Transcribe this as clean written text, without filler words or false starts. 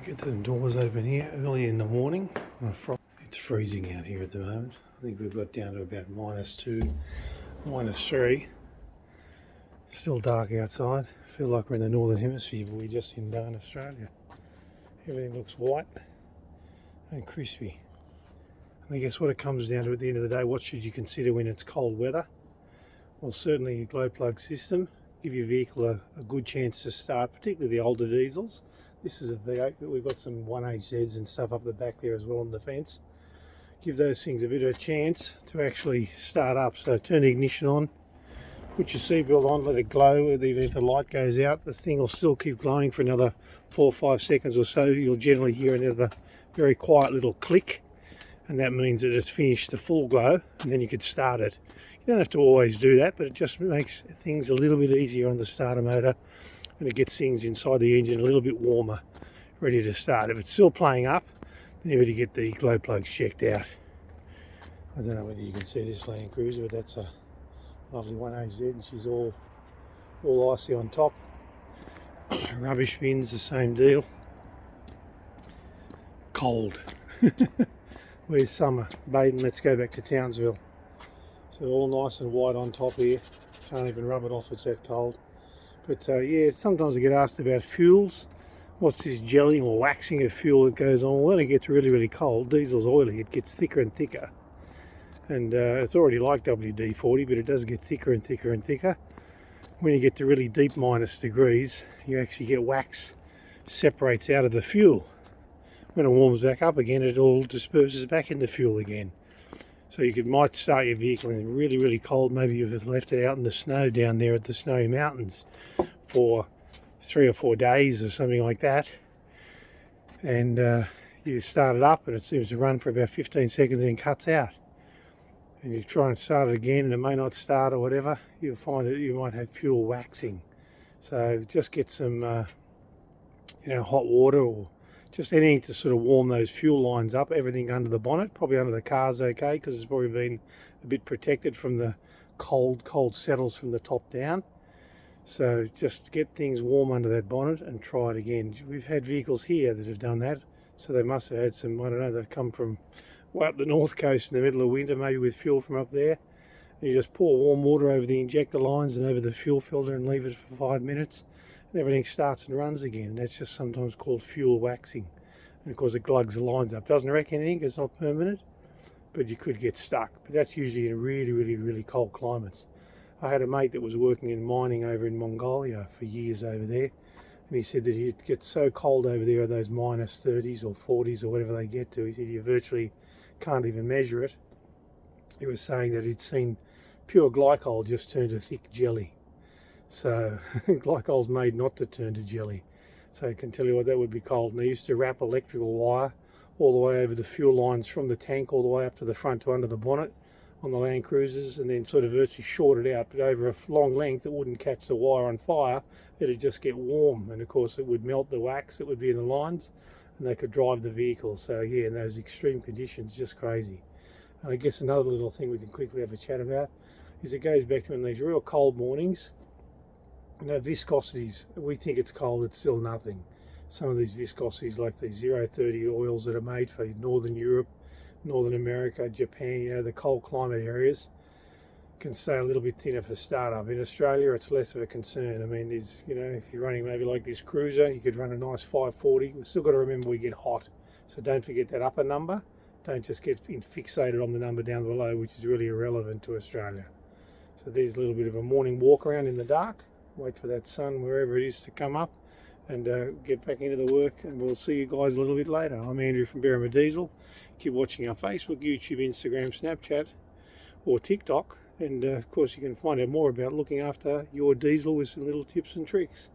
Get the doors open here early in the morning. It's freezing out here at the moment. I think we've got down to about -2, -3. Still dark outside. Feel like we're in the northern hemisphere, but we're just in Australia. Everything looks white and crispy. And I guess what it comes down to at the end of the day, what should you consider when it's cold weather? Well, certainly a glow plug system. Give your vehicle a good chance to start, particularly the older diesels. This is a V8, but we've got some 1HZs and stuff up the back there as well on the fence. Give those things a bit of a chance to actually start up. So turn the ignition on, put your seatbelt on, let it glow. Even if the light goes out, the thing will still keep glowing for another 4 or 5 seconds or so. You'll generally hear another very quiet little click, and that means that it's finished the full glow, and then you could start it. You don't have to always do that, but it just makes things a little bit easier on the starter motor, and it gets things inside the engine a little bit warmer, ready to start. If it's still playing up, then you better get the glow plugs checked out. I don't know whether you can see this Land Cruiser, but that's a lovely 1HZ, and she's all icy on top. Rubbish bins, the same deal. Cold. Where's summer? Baden, let's go back to Townsville. So all nice and white on top here. Can't even rub it off, it's that cold. But yeah, sometimes I get asked about fuels. What's this gelling or waxing of fuel that goes on? When it gets really, really cold, diesel's oily, it gets thicker and thicker. And it's already like WD-40, but it does get thicker and thicker and thicker. When you get to really deep -degrees, you actually get wax separates out of the fuel. When it warms back up again, it all disperses back in the fuel again. So you might start your vehicle in really, really cold. Maybe you've left it out in the snow down there at the snowy mountains for 3 or 4 days or something like that. And you start it up and it seems to run for about 15 seconds and then cuts out. And you try and start it again and it may not start or whatever. You'll find that you might have fuel waxing. So just get some hot water or just anything to sort of warm those fuel lines up. Everything under the bonnet, probably under the car's okay because it's probably been a bit protected from the cold settles from the top down. So just get things warm under that bonnet and try it again. We've had vehicles here that have done that, so they must have had some, I don't know, they've come from way up the north coast in the middle of winter, maybe with fuel from up there. And you just pour warm water over the injector lines and over the fuel filter and leave it for 5 minutes. And everything starts and runs again. That's just sometimes called fuel waxing. And of course it glugs the lines up. Doesn't wreck anything, it's not permanent, but you could get stuck. But that's usually in really, really, really cold climates. I had a mate that was working in mining over in Mongolia for years over there, and he said that it gets so cold over there at those -30s or 40s or whatever they get to. He said you virtually can't even measure it. He was saying that he'd seen pure glycol just turn to thick jelly. So glycol's made not to turn to jelly. So I can tell you what that would be cold. And they used to wrap electrical wire all the way over the fuel lines from the tank all the way up to the front to under the bonnet on the Land Cruisers, and then sort of virtually short it out, but over a long length it wouldn't catch the wire on fire, it'd just get warm, and of course it would melt the wax that would be in the lines and they could drive the vehicle. So yeah, in those extreme conditions, just crazy. And I guess another little thing we can quickly have a chat about is it goes back to in these real cold mornings, viscosities, we think it's cold, it's still nothing. Some of these viscosities, like these 030 oils that are made for Northern Europe, Northern America, Japan, the cold climate areas, can stay a little bit thinner for startup. In Australia, it's less of a concern. I mean, there's, if you're running maybe like this Cruiser, you could run a nice 540. We've still got to remember we get hot. So don't forget that upper number. Don't just get fixated on the number down below, which is really irrelevant to Australia. So there's a little bit of a morning walk around in the dark. Wait for that sun, wherever it is, to come up and get back into the work. And we'll see you guys a little bit later. I'm Andrew from Berrima Diesel. Keep watching our Facebook, YouTube, Instagram, Snapchat or TikTok. And of course you can find out more about looking after your diesel with some little tips and tricks.